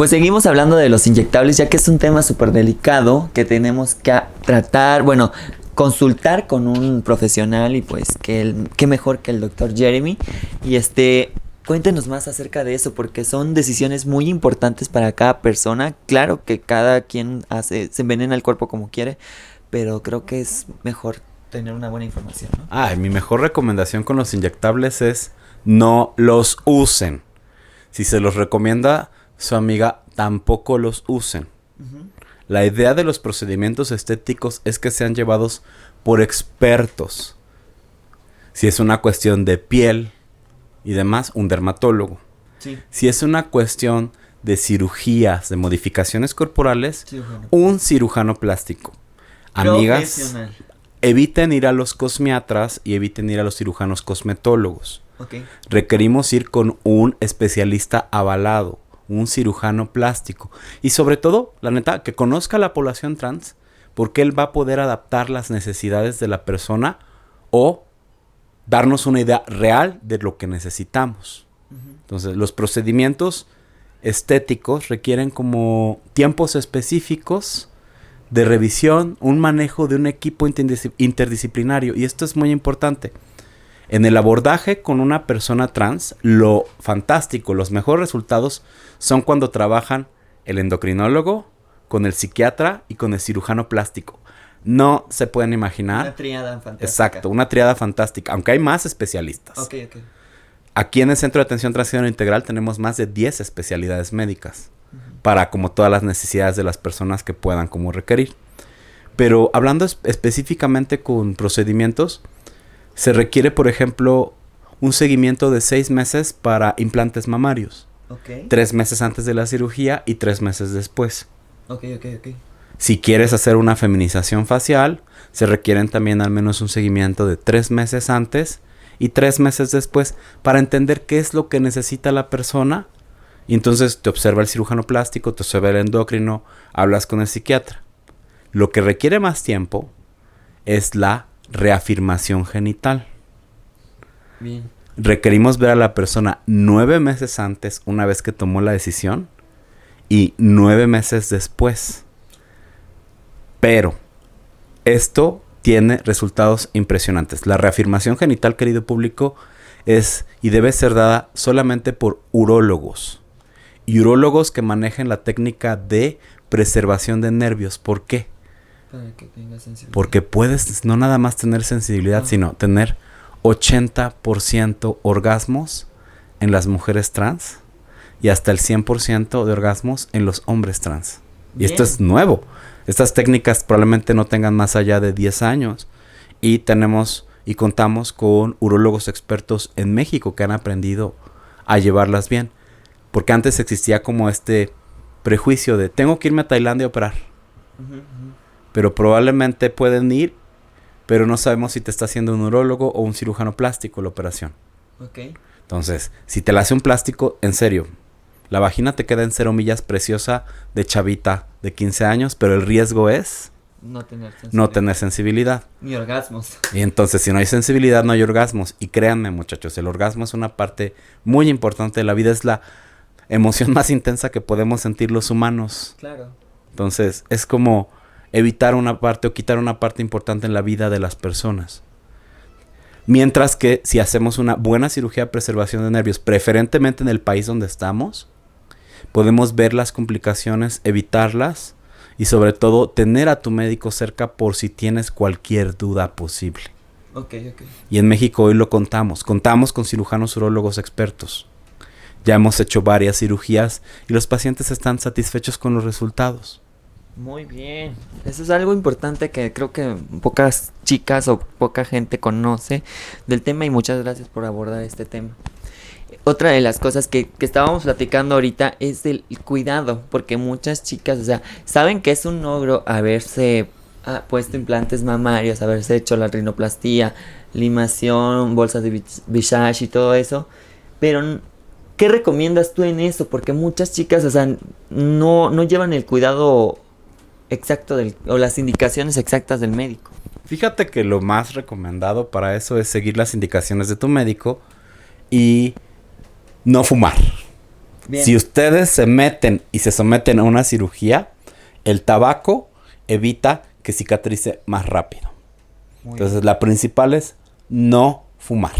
pues seguimos hablando de los inyectables, ya que es un tema súper delicado que tenemos que tratar, bueno, consultar con un profesional y pues qué mejor que el doctor Jeremy. Y cuéntenos más acerca de eso, porque son decisiones muy importantes para cada persona. Claro que cada quien se envenena el cuerpo como quiere, pero creo que es mejor tener una buena información, ¿no? Mi mejor recomendación con los inyectables es no los usen. Si se los recomienda su amiga, tampoco los usen. Uh-huh. La idea de los procedimientos estéticos es que sean llevados por expertos. Si es una cuestión de piel y demás, un dermatólogo. Sí. Si es una cuestión de cirugías, de modificaciones corporales, un cirujano plástico. Amigas, eviten ir a los cosmiatras y eviten ir a los cirujanos cosmetólogos. Okay. Requerimos ir con un especialista avalado, un cirujano plástico. Y sobre todo, la neta, que conozca a la población trans, porque él va a poder adaptar las necesidades de la persona o darnos una idea real de lo que necesitamos. Uh-huh. Entonces, los procedimientos estéticos requieren como tiempos específicos de revisión, un manejo de un equipo interdisciplinario. Y esto es muy importante. En el abordaje con una persona trans, lo fantástico, los mejores resultados son cuando trabajan el endocrinólogo, con el psiquiatra y con el cirujano plástico. No se pueden imaginar. Una tríada fantástica. Exacto, una tríada fantástica, aunque hay más especialistas. Ok. Aquí en el Centro de Atención Transgénero Integral tenemos más de 10 especialidades médicas para como todas las necesidades de las personas que puedan como requerir. Pero hablando específicamente con procedimientos, se requiere, por ejemplo, un seguimiento de 6 meses para implantes mamarios. Okay. 3 meses antes de la cirugía y 3 meses después. Ok. Si quieres hacer una feminización facial, se requieren también al menos un seguimiento de 3 meses antes y 3 meses después para entender qué es lo que necesita la persona. Y entonces te observa el cirujano plástico, te observa el endocrino, hablas con el psiquiatra. Lo que requiere más tiempo es la reafirmación genital. Bien. Requerimos ver a la persona 9 meses antes, una vez que tomó la decisión, y 9 meses después. Pero esto tiene resultados impresionantes. La reafirmación genital, querido público, es y debe ser dada solamente por urólogos. Y urólogos que manejen la técnica de preservación de nervios. ¿Por qué? Para que tenga sensibilidad. Porque puedes no nada más tener sensibilidad, sino tener 80% orgasmos en las mujeres trans y hasta el 100% de orgasmos en los hombres trans. Bien. Y esto es nuevo. Estas técnicas probablemente no tengan más allá de 10 años. Y tenemos y contamos con urólogos expertos en México que han aprendido a llevarlas bien. Porque antes existía como este prejuicio de tengo que irme a Tailandia a operar. Uh-huh. Pero probablemente pueden ir, pero no sabemos si te está haciendo un urólogo o un cirujano plástico la operación. Okay. Entonces, si te la hace un plástico, en serio, la vagina te queda en 0 millas preciosa de chavita de 15 años, pero el riesgo es no tener sensibilidad. Ni orgasmos. Y entonces, si no hay sensibilidad, no hay orgasmos. Y créanme, muchachos, el orgasmo es una parte muy importante de la vida. Es la emoción más intensa que podemos sentir los humanos. Claro. Entonces, es como evitar una parte o quitar una parte importante en la vida de las personas. Mientras que si hacemos una buena cirugía de preservación de nervios, preferentemente en el país donde estamos, podemos ver las complicaciones, evitarlas y sobre todo tener a tu médico cerca por si tienes cualquier duda posible. Okay. Y en México hoy lo contamos con cirujanos urólogos expertos. Ya hemos hecho varias cirugías y los pacientes están satisfechos con los resultados. Muy bien. Eso es algo importante que creo que pocas chicas o poca gente conoce del tema y muchas gracias por abordar este tema. Otra de las cosas que estábamos platicando ahorita es el cuidado, porque muchas chicas, o sea, saben que es un logro haberse puesto implantes mamarios, haberse hecho la rinoplastia, limación, bolsas de Visage y todo eso, pero ¿qué recomiendas tú en eso? Porque muchas chicas, o sea, no llevan el cuidado exacto o las indicaciones exactas del médico. Fíjate que lo más recomendado para eso es seguir las indicaciones de tu médico y no fumar. Bien. Si ustedes se meten y se someten a una cirugía, el tabaco evita que cicatrice más rápido. Muy Entonces, bien. la principal es no fumar.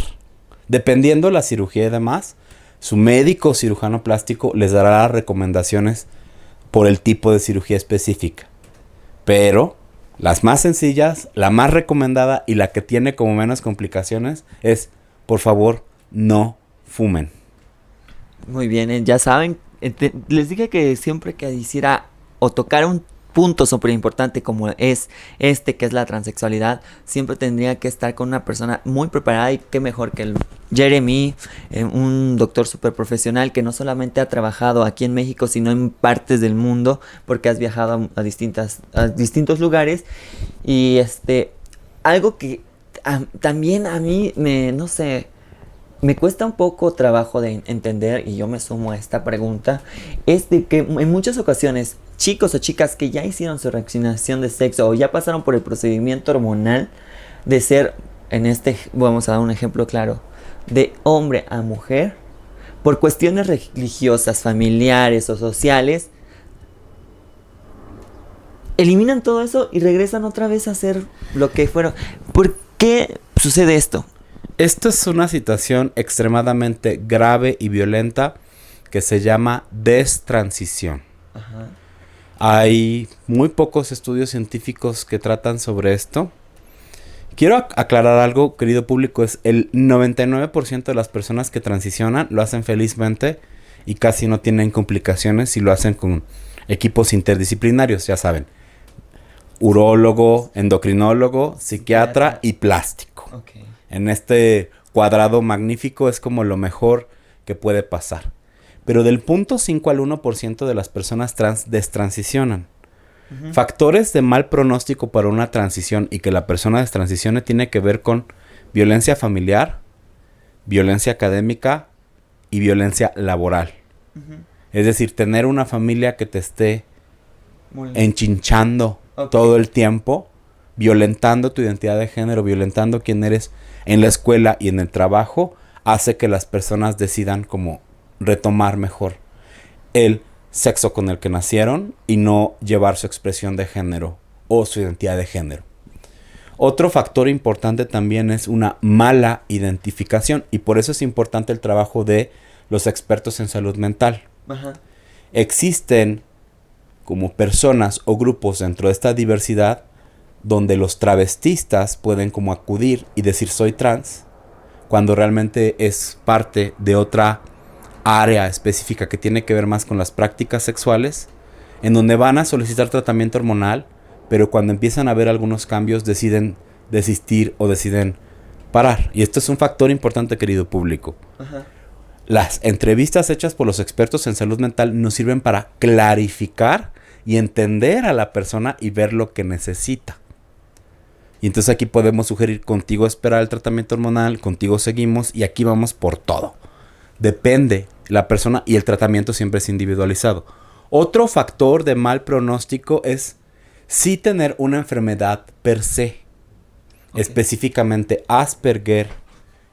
Dependiendo la cirugía y demás, su médico o cirujano plástico les dará las recomendaciones por el tipo de cirugía específica. Pero las más sencillas, la más recomendada y la que tiene como menos complicaciones es, por favor, no fumen. Muy bien, ya saben, les dije que siempre que hiciera o tocar un punto súper importante como es que es la transexualidad, siempre tendría que estar con una persona muy preparada y qué mejor que el Jeremy, un doctor súper profesional que no solamente ha trabajado aquí en México, sino en partes del mundo, porque has viajado a distintos lugares y algo que también a mí no sé, me cuesta un poco trabajo de entender, y yo me sumo a esta pregunta, es de que en muchas ocasiones chicos o chicas que ya hicieron su reasignación de sexo o ya pasaron por el procedimiento hormonal de ser, vamos a dar un ejemplo claro, de hombre a mujer, por cuestiones religiosas, familiares o sociales, eliminan todo eso y regresan otra vez a ser lo que fueron. ¿Por qué sucede esto? Esto es una situación extremadamente grave y violenta que se llama destransición. Ajá. Hay muy pocos estudios científicos que tratan sobre esto. Quiero aclarar algo, querido público, es el 99% de las personas que transicionan lo hacen felizmente y casi no tienen complicaciones y lo hacen con equipos interdisciplinarios, ya saben. Urólogo, endocrinólogo, psiquiatra y plástico. Okay. En este cuadrado magnífico es como lo mejor que puede pasar. Pero del 0.5 al 1% de las personas trans destransicionan. Uh-huh. Factores de mal pronóstico para una transición y que la persona destransicione tiene que ver con violencia familiar, violencia académica y violencia laboral. Uh-huh. Es decir, tener una familia que te esté enchinchando todo el tiempo, violentando tu identidad de género, violentando quién eres en la escuela y en el trabajo, hace que las personas decidan como retomar mejor el sexo con el que nacieron y no llevar su expresión de género o su identidad de género. Otro factor importante también es una mala identificación y por eso es importante el trabajo de los expertos en salud mental. Ajá. Existen como personas o grupos dentro de esta diversidad donde los travestistas pueden como acudir y decir soy trans cuando realmente es parte de otra área específica que tiene que ver más con las prácticas sexuales, en donde van a solicitar tratamiento hormonal, pero cuando empiezan a ver algunos cambios deciden desistir o deciden parar. Y esto es un factor importante, querido público. Ajá. Las entrevistas hechas por los expertos en salud mental nos sirven para clarificar y entender a la persona y ver lo que necesita. Y entonces aquí podemos sugerir contigo esperar el tratamiento hormonal, contigo seguimos y aquí vamos por todo. Depende la persona y el tratamiento siempre es individualizado. Otro factor de mal pronóstico es sí tener una enfermedad per se. Okay. Específicamente Asperger,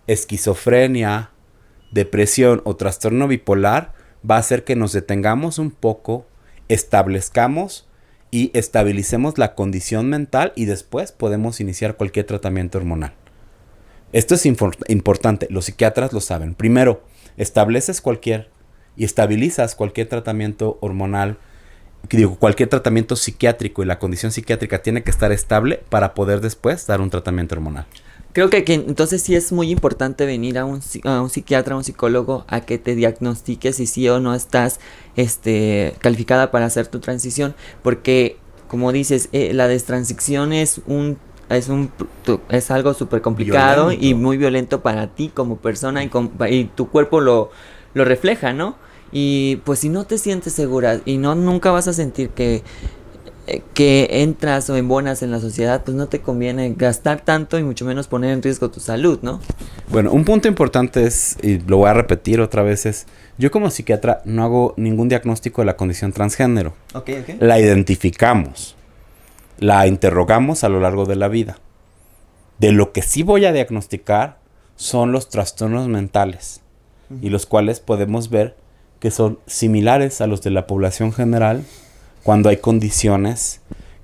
esquizofrenia, depresión o trastorno bipolar va a hacer que nos detengamos un poco, establezcamos y estabilicemos la condición mental y después podemos iniciar cualquier tratamiento hormonal. Esto es importante, los psiquiatras lo saben. Primero, estableces y estabilizas cualquier tratamiento hormonal, cualquier tratamiento psiquiátrico y la condición psiquiátrica tiene que estar estable para poder después dar un tratamiento hormonal. Creo que entonces sí es muy importante venir a un psiquiatra, a un psicólogo, a que te diagnostiques si sí o no estás calificada para hacer tu transición, porque como dices, la destransición es algo súper complicado violento. Y muy violento para ti como persona y tu cuerpo lo refleja, ¿no? Y pues si no te sientes segura y nunca vas a sentir que entras o embonas en la sociedad, pues no te conviene gastar tanto y mucho menos poner en riesgo tu salud, ¿no? Bueno, un punto importante es, y lo voy a repetir otra vez, es yo como psiquiatra no hago ningún diagnóstico de la condición transgénero. Okay. La identificamos, la interrogamos a lo largo de la vida. De lo que sí voy a diagnosticar son los trastornos mentales, y los cuales podemos ver que son similares a los de la población general cuando hay condiciones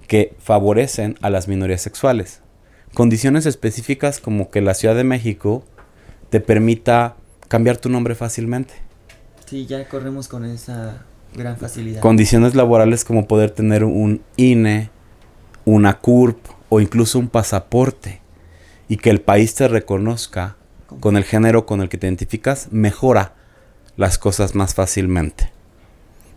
que favorecen a las minorías sexuales. Condiciones específicas como que la Ciudad de México te permita cambiar tu nombre fácilmente. Sí, ya corremos con esa gran facilidad. Condiciones laborales como poder tener un INE, una CURP o incluso un pasaporte y que el país te reconozca con el género con el que te identificas, mejora las cosas más fácilmente.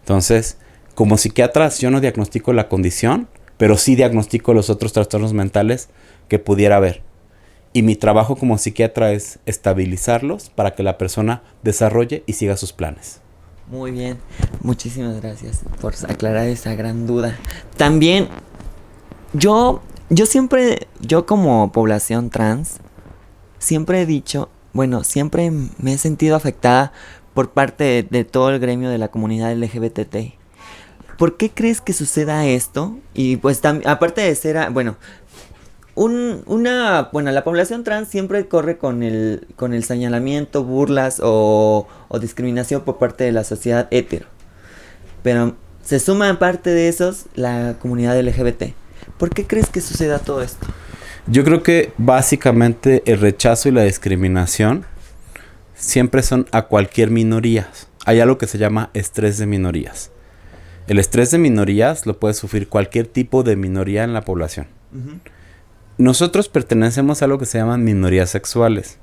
Entonces, como psiquiatra yo no diagnostico la condición, pero sí diagnostico los otros trastornos mentales que pudiera haber. Y mi trabajo como psiquiatra es estabilizarlos para que la persona desarrolle y siga sus planes. Muy bien, muchísimas gracias por aclarar esa gran duda. También, yo como población trans, siempre he dicho, bueno, siempre me he sentido afectada por parte de todo el gremio de la comunidad LGBT. ¿Por qué crees que suceda esto? Y pues aparte de ser, la población trans siempre corre con el señalamiento, burlas o discriminación por parte de la sociedad hetero. Pero se suma aparte de esos la comunidad LGBT. ¿Por qué crees que suceda todo esto? Yo creo que básicamente el rechazo y la discriminación siempre son a cualquier minoría. Hay algo que se llama estrés de minorías. El estrés de minorías lo puede sufrir cualquier tipo de minoría en la población. Uh-huh. Nosotros pertenecemos a lo que se llaman minorías sexuales,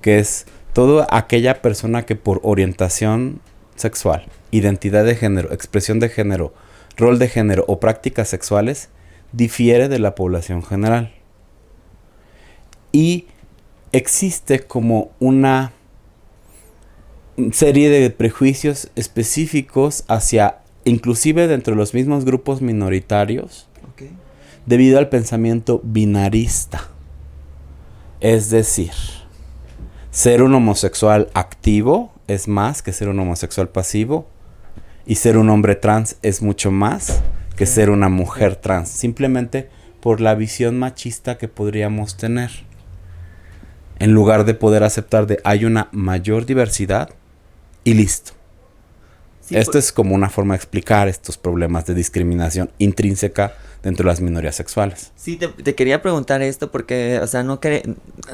que es toda aquella persona que por orientación sexual, identidad de género, expresión de género, rol de género o prácticas sexuales difiere de la población general. Y existe como una serie de prejuicios específicos hacia, inclusive dentro de los mismos grupos minoritarios, okay, debido al pensamiento binarista. Es decir, ser un homosexual activo es más que ser un homosexual pasivo, y ser un hombre trans es mucho más que ser una mujer trans, simplemente por la visión machista que podríamos tener. En lugar de poder aceptar de hay una mayor diversidad y listo. Sí, esto es como una forma de explicar estos problemas de discriminación intrínseca dentro de las minorías sexuales. Sí, te quería preguntar esto porque, o sea,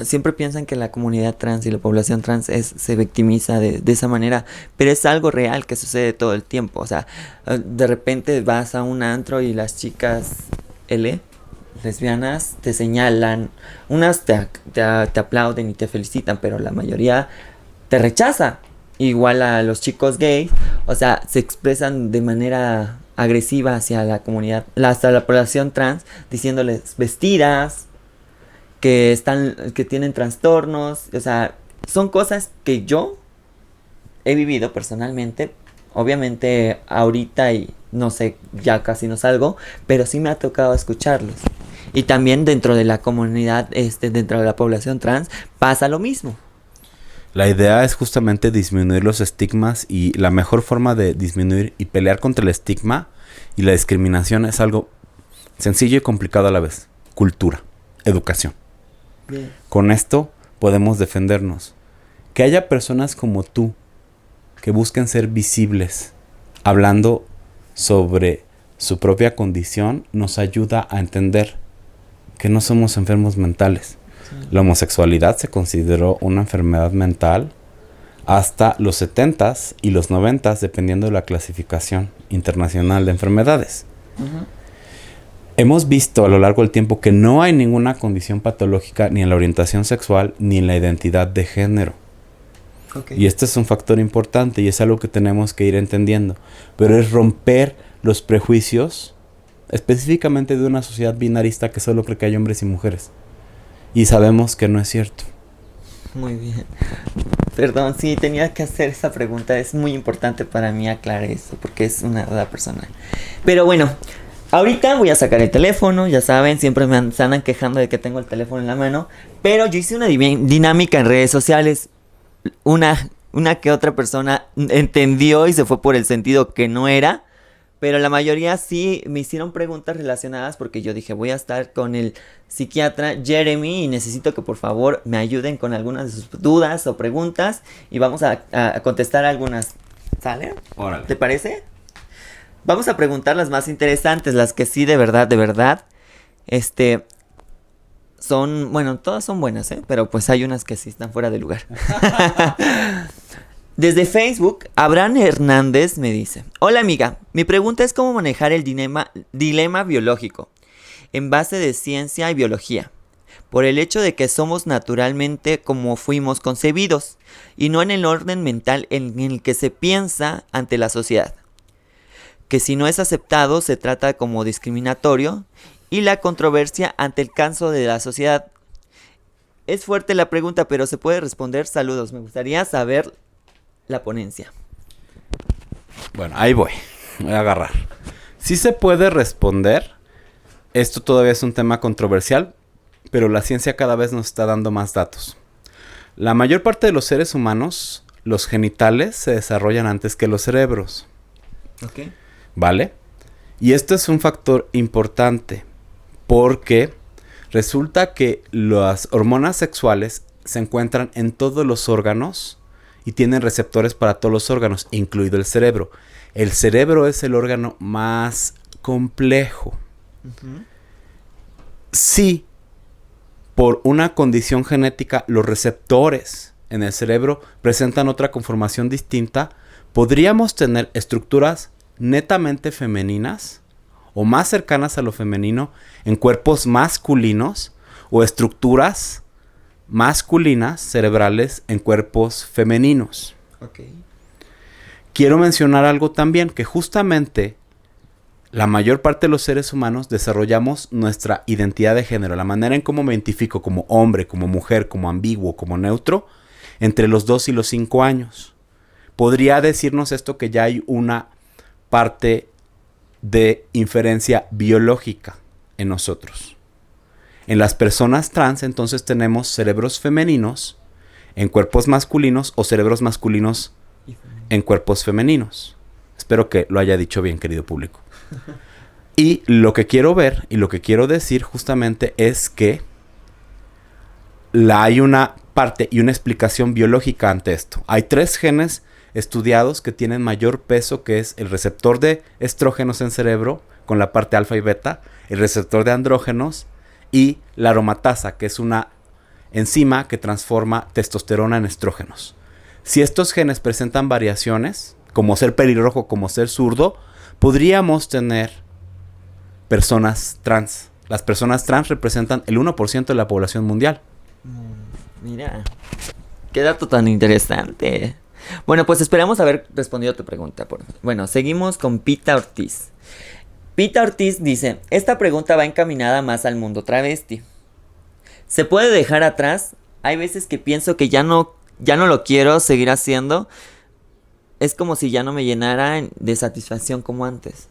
siempre piensan que la comunidad trans y la población trans se victimiza de esa manera, pero es algo real que sucede todo el tiempo. O sea, de repente vas a un antro y las chicas lesbianas te señalan, unas te aplauden y te felicitan, pero la mayoría te rechaza. Igual a los chicos gays, o sea, se expresan de manera agresiva hacia la comunidad, hasta la población trans, diciéndoles vestidas, que tienen trastornos. O sea, son cosas que yo he vivido personalmente. Obviamente ahorita y no sé, ya casi no salgo, pero sí me ha tocado escucharlos. Y también dentro de la comunidad, dentro de la población trans, pasa lo mismo. La idea es justamente disminuir los estigmas, y la mejor forma de disminuir y pelear contra el estigma y la discriminación es algo sencillo y complicado a la vez. Cultura, educación. Bien. Con esto podemos defendernos. Que haya personas como tú que busquen ser visibles, hablando sobre su propia condición, nos ayuda a entender que no somos enfermos mentales. La homosexualidad se consideró una enfermedad mental hasta los 70s y los 90s, dependiendo de la clasificación internacional de enfermedades. Uh-huh. Hemos visto a lo largo del tiempo que no hay ninguna condición patológica ni en la orientación sexual ni en la identidad de género. Okay. Y este es un factor importante y es algo que tenemos que ir entendiendo. Pero es romper los prejuicios, específicamente de una sociedad binarista que solo cree que hay hombres y mujeres. Y sabemos que no es cierto. Muy bien. Perdón, sí, tenía que hacer esa pregunta. Es muy importante para mí aclarar eso, porque es una duda personal. Pero bueno, ahorita voy a sacar el teléfono. Ya saben, siempre se andan quejando de que tengo el teléfono en la mano. Pero yo hice una dinámica en redes sociales. Una que otra persona entendió y se fue por el sentido que no era. Pero la mayoría sí me hicieron preguntas relacionadas porque yo dije, voy a estar con el psiquiatra Jeremy y necesito que por favor me ayuden con algunas de sus dudas o preguntas y vamos a contestar algunas ¿Sale? Órale. ¿Te parece? Vamos a preguntar las más interesantes, las que sí de verdad, son, bueno, todas son buenas, pero pues hay unas que sí están fuera de lugar. Desde Facebook, Abraham Hernández me dice: Hola amiga, mi pregunta es cómo manejar el dilema biológico en base de ciencia y biología, por el hecho de que somos naturalmente como fuimos concebidos y no en el orden mental en el que se piensa ante la sociedad, que si no es aceptado se trata como discriminatorio, y la controversia ante el caso de la sociedad. Es fuerte la pregunta, pero se puede responder. Saludos, me gustaría saber la ponencia. Bueno, ahí voy a agarrar. Sí se puede responder. Esto todavía es un tema controversial, pero la ciencia cada vez nos está dando más datos. La mayor parte de los seres humanos, los genitales se desarrollan antes que los cerebros. Ok. ¿Vale? Y esto es un factor importante porque resulta que las hormonas sexuales se encuentran en todos los órganos y tienen receptores para todos los órganos, incluido el cerebro. El cerebro es el órgano más complejo. Si por una condición genética los receptores en el cerebro presentan otra conformación distinta, podríamos tener estructuras netamente femeninas o más cercanas a lo femenino en cuerpos masculinos, o estructuras masculinas cerebrales en cuerpos femeninos. Okay. Quiero mencionar algo también, que justamente la mayor parte de los seres humanos desarrollamos nuestra identidad de género, la manera en cómo me identifico como hombre, como mujer, como ambiguo, como neutro, entre los 2 y los 5 años. Podría decirnos esto que ya hay una parte de inferencia biológica en nosotros. En las personas trans, entonces, tenemos cerebros femeninos en cuerpos masculinos o cerebros masculinos en cuerpos femeninos. Espero que lo haya dicho bien, querido público. Y lo que quiero ver y lo que quiero decir justamente es que hay una parte y una explicación biológica ante esto. Hay 3 genes estudiados que tienen mayor peso, que es el receptor de estrógenos en cerebro, con la parte alfa y beta, el receptor de andrógenos y la aromatasa, que es una enzima que transforma testosterona en estrógenos. Si estos genes presentan variaciones, como ser pelirrojo, como ser zurdo, podríamos tener personas trans. Las personas trans representan el 1% de la población mundial. Mira, qué dato tan interesante. Bueno, pues esperamos haber respondido a tu pregunta. Bueno, seguimos con Pita Ortiz. Pita Ortiz dice: esta pregunta va encaminada más al mundo travesti. ¿Se puede dejar atrás? Hay veces que pienso que ya no lo quiero seguir haciendo. Es como si ya no me llenara de satisfacción como antes.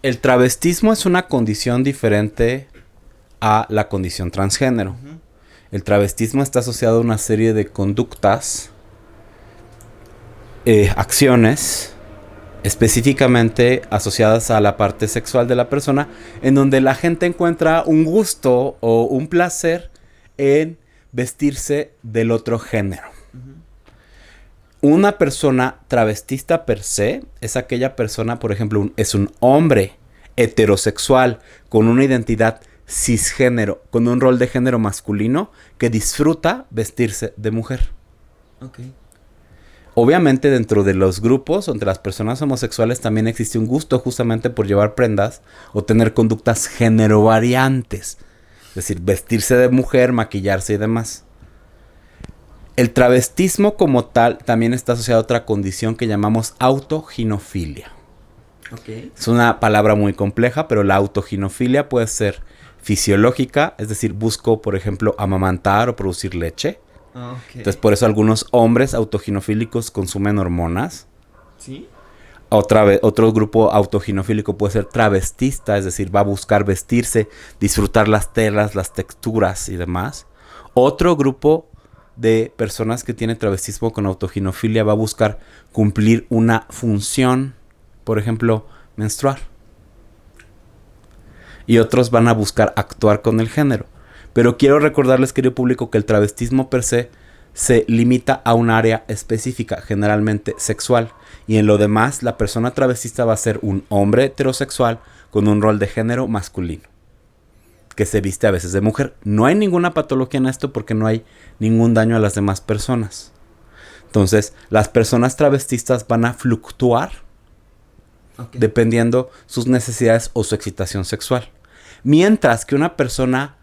El travestismo es una condición diferente a la condición transgénero. El travestismo está asociado a una serie de conductas, acciones específicamente asociadas a la parte sexual de la persona, en donde la gente encuentra un gusto o un placer en vestirse del otro género. Una persona travestista per se es aquella persona, por ejemplo, es un hombre heterosexual con una identidad cisgénero, con un rol de género masculino, que disfruta vestirse de mujer. Okay. Obviamente dentro de los grupos, entre las personas homosexuales, también existe un gusto justamente por llevar prendas o tener conductas género variantes. Es decir, vestirse de mujer, maquillarse y demás. El travestismo como tal también está asociado a otra condición que llamamos autoginofilia. Okay. Es una palabra muy compleja, pero la autoginofilia puede ser fisiológica, es decir, busco, por ejemplo, amamantar o producir leche. Okay. Entonces, por eso algunos hombres autoginofílicos consumen hormonas. ¿Sí? Otro grupo autoginofílico puede ser travestista, es decir, va a buscar vestirse, disfrutar las telas, las texturas y demás. Otro grupo de personas que tienen travestismo con autoginofilia va a buscar cumplir una función, por ejemplo, menstruar. Y otros van a buscar actuar con el género. Pero quiero recordarles, querido público, que el travestismo per se se limita a un área específica, generalmente sexual. Y en lo demás, la persona travestista va a ser un hombre heterosexual con un rol de género masculino, que se viste a veces de mujer. No hay ninguna patología en esto porque no hay ningún daño a las demás personas. Entonces, las personas travestistas van a fluctuar dependiendo sus necesidades o su excitación sexual. Mientras que una persona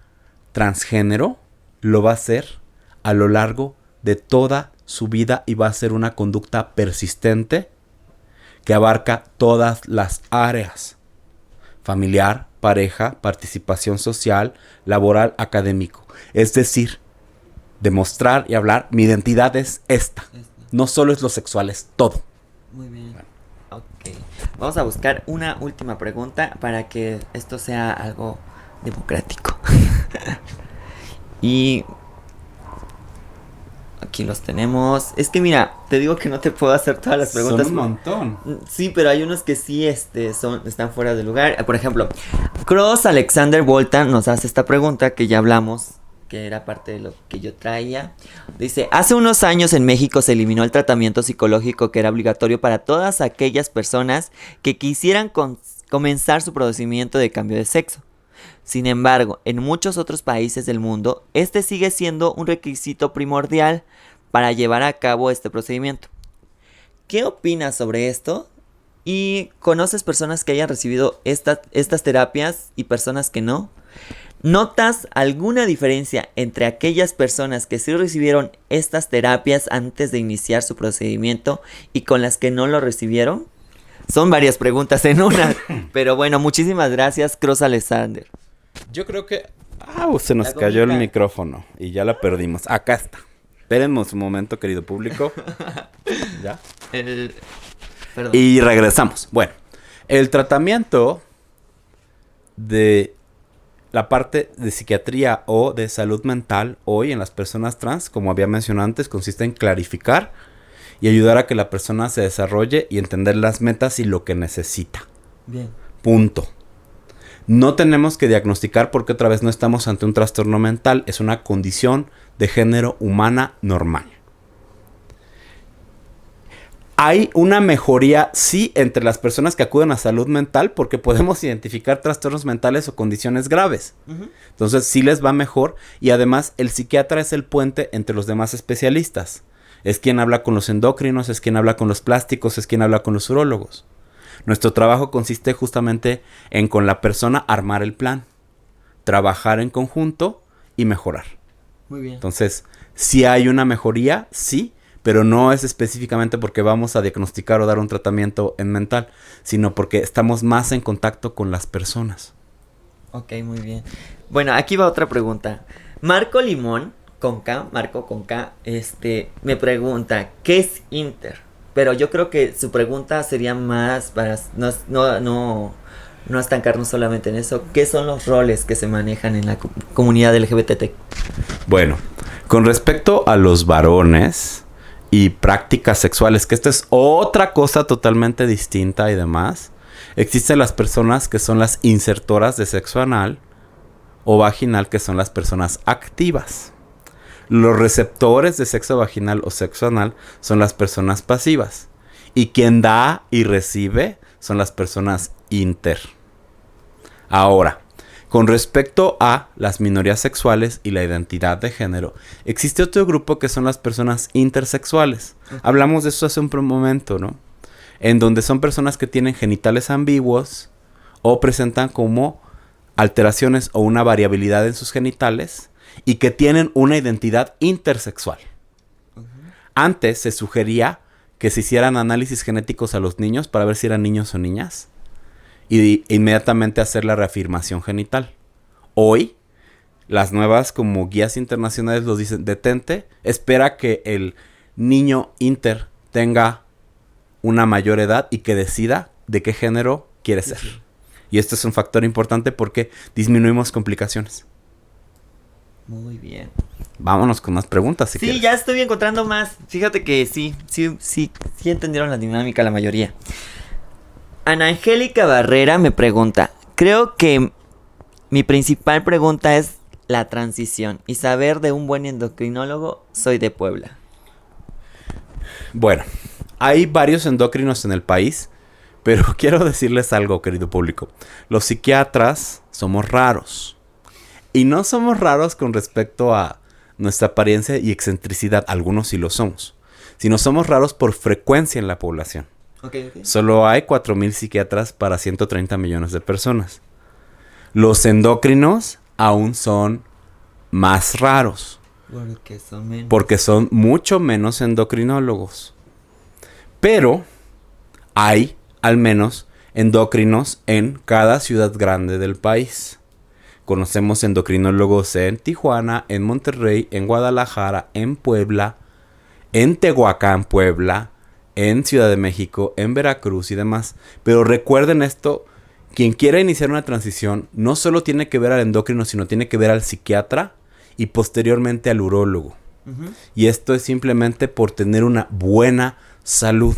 transgénero lo va a hacer a lo largo de toda su vida y va a ser una conducta persistente que abarca todas las áreas: familiar, pareja, participación social, laboral, académico. Es decir, demostrar y hablar, mi identidad es esta. No solo es lo sexual, es todo. Muy bien. Bueno. Ok. Vamos a buscar una última pregunta para que esto sea algo democrático. Y aquí los tenemos. Es que mira, te digo que no te puedo hacer todas las preguntas. Son un montón. Sí, pero hay unos que sí están fuera de lugar. Por ejemplo, Cross Alexander Volta nos hace esta pregunta que ya hablamos, que era parte de lo que yo traía. Dice: hace unos años en México se eliminó el tratamiento psicológico que era obligatorio para todas aquellas personas que quisieran comenzar su procedimiento de cambio de sexo. Sin embargo, en muchos otros países del mundo, este sigue siendo un requisito primordial para llevar a cabo este procedimiento. ¿Qué opinas sobre esto? ¿Y conoces personas que hayan recibido estas terapias y personas que no? ¿Notas alguna diferencia entre aquellas personas que sí recibieron estas terapias antes de iniciar su procedimiento y con las que no lo recibieron? Son varias preguntas en una, pero bueno, muchísimas gracias, Cross Alexander. Yo creo que... se nos cayó el micrófono y ya la perdimos. Acá está. Espérennos un momento, querido público. ¿Ya? Perdón. Y regresamos. Bueno, el tratamiento de la parte de psiquiatría o de salud mental hoy en las personas trans, como había mencionado antes, consiste en clarificar y ayudar a que la persona se desarrolle y entender las metas y lo que necesita. Bien. Punto. No tenemos que diagnosticar porque otra vez no estamos ante un trastorno mental, es una condición de género humana normal. Hay una mejoría, sí, entre las personas que acuden a salud mental porque podemos identificar trastornos mentales o condiciones graves. Entonces sí les va mejor y además el psiquiatra es el puente entre los demás especialistas. Es quien habla con los endocrinos, es quien habla con los plásticos, es quien habla con los urólogos. Nuestro trabajo consiste justamente en con la persona armar el plan, trabajar en conjunto y mejorar. Muy bien. Entonces, si hay una mejoría, sí, pero no es específicamente porque vamos a diagnosticar o dar un tratamiento en mental, sino porque estamos más en contacto con las personas. Ok, muy bien. Bueno, aquí va otra pregunta. Marco Limón, Marco con K, me pregunta, ¿qué es Inter? Pero yo creo que su pregunta sería más para no estancarnos solamente en eso. ¿Qué son los roles que se manejan en la comunidad LGBT? Bueno, con respecto a los varones y prácticas sexuales, que esta es otra cosa totalmente distinta y demás, existen las personas que son las insertoras de sexo anal o vaginal, que son las personas activas. Los receptores de sexo vaginal o sexo anal son las personas pasivas. Y quien da y recibe son las personas inter. Ahora, con respecto a las minorías sexuales y la identidad de género, existe otro grupo que son las personas intersexuales. Hablamos de eso hace un momento, ¿no? En donde son personas que tienen genitales ambiguos o presentan como alteraciones o una variabilidad en sus genitales y que tienen una identidad intersexual. Antes se sugería que se hicieran análisis genéticos a los niños para ver si eran niños o niñas y inmediatamente hacer la reafirmación genital. Hoy, las nuevas como guías internacionales los dicen: detente, espera que el niño inter tenga una mayor edad y que decida de qué género quiere ser. Y esto es un factor importante porque disminuimos complicaciones. Muy bien. Vámonos con más preguntas si quieres. Ya estoy encontrando más. Fíjate que sí entendieron la dinámica la mayoría. Ana Angélica Barrera me pregunta: creo que mi principal pregunta es la transición y saber de un buen endocrinólogo? Soy de Puebla. Bueno, hay varios endocrinos en el país, pero quiero decirles algo, querido público. Los psiquiatras somos raros. Y no somos raros con respecto a nuestra apariencia y excentricidad. Algunos sí lo somos. Sino somos raros por frecuencia en la población. Okay. Solo hay 4,000 psiquiatras para 130 millones de personas. Los endocrinos aún son más raros. Porque son mucho menos endocrinólogos. Pero hay al menos endocrinos en cada ciudad grande del país. Conocemos endocrinólogos en Tijuana, en Monterrey, en Guadalajara, en Puebla, en Tehuacán, Puebla, en Ciudad de México, en Veracruz y demás. Pero recuerden esto, quien quiera iniciar una transición no solo tiene que ver al endocrino, sino tiene que ver al psiquiatra y posteriormente al urólogo. Uh-huh. Y esto es simplemente por tener una buena salud.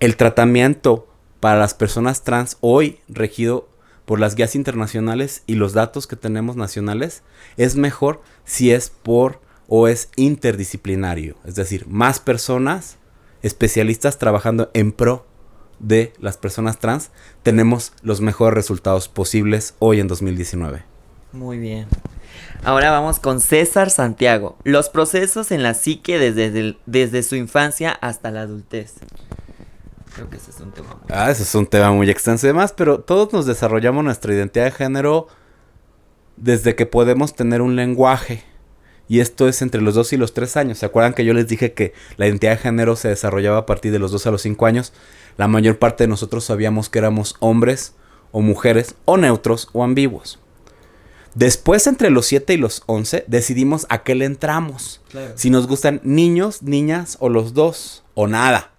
El tratamiento para las personas trans hoy regido por las guías internacionales y los datos que tenemos nacionales es mejor si es por o es interdisciplinario. Es decir, más personas especialistas trabajando en pro de las personas trans, tenemos los mejores resultados posibles hoy en 2019. Muy bien. Ahora vamos con César Santiago. Los procesos en la psique desde su infancia hasta la adultez. Creo que ese es un tema muy... ese es un tema muy extenso y demás, pero todos nos desarrollamos nuestra identidad de género desde que podemos tener un lenguaje. Y esto es entre los 2 y los 3 años. ¿Se acuerdan que yo les dije que la identidad de género se desarrollaba a partir de los 2 a los 5 años? La mayor parte de nosotros sabíamos que éramos hombres o mujeres o neutros o ambiguos. Después, entre los 7 y los 11, decidimos a qué le entramos. Claro. Si nos gustan niños, niñas o los dos o nada.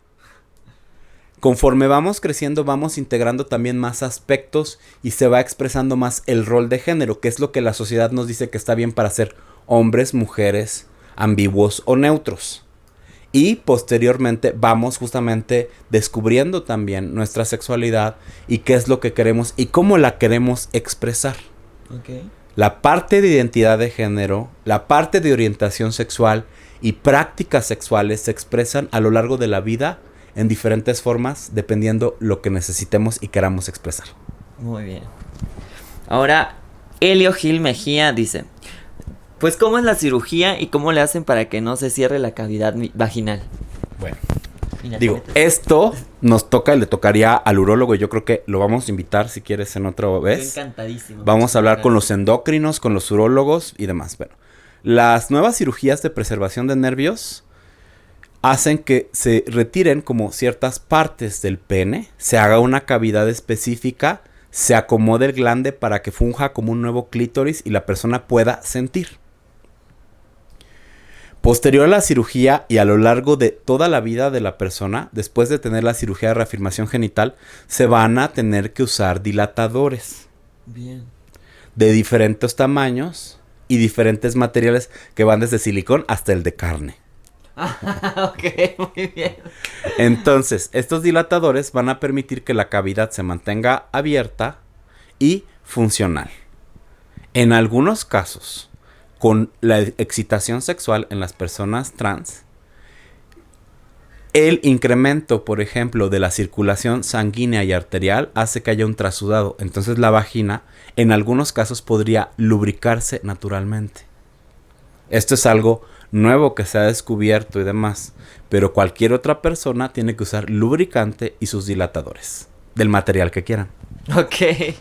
Conforme vamos creciendo, vamos integrando también más aspectos y se va expresando más el rol de género, que es lo que la sociedad nos dice que está bien para ser hombres, mujeres, ambiguos o neutros. Y posteriormente vamos justamente descubriendo también nuestra sexualidad y qué es lo que queremos y cómo la queremos expresar. Okay. La parte de identidad de género, la parte de orientación sexual y prácticas sexuales se expresan a lo largo de la vida en diferentes formas, dependiendo lo que necesitemos y queramos expresar. Muy bien. Ahora, Helio Gil Mejía dice... Pues, ¿cómo es la cirugía y cómo le hacen para que no se cierre la cavidad vaginal? Bueno, digo, esto nos toca y le tocaría al urólogo. Yo creo que lo vamos a invitar si quieres en otra vez. Estoy encantadísimo. Vamos a hablar con los endocrinos, con los urólogos y demás. Bueno, las nuevas cirugías de preservación de nervios hacen que se retiren como ciertas partes del pene, se haga una cavidad específica, se acomode el glande para que funja como un nuevo clítoris y la persona pueda sentir. Posterior a la cirugía y a lo largo de toda la vida de la persona, después de tener la cirugía de reafirmación genital, se van a tener que usar dilatadores. Bien. De diferentes tamaños y diferentes materiales que van desde silicón hasta el de carne. Ok, muy bien. Entonces, estos dilatadores van a permitir que la cavidad se mantenga abierta y funcional. En algunos casos, con la excitación sexual en las personas trans, el incremento, por ejemplo, de la circulación sanguínea y arterial hace que haya un trasudado. Entonces la vagina, en algunos casos, podría lubricarse naturalmente. Esto es algo nuevo que se ha descubierto y demás. Pero cualquier otra persona tiene que usar lubricante y sus dilatadores, del material que quieran. Ok.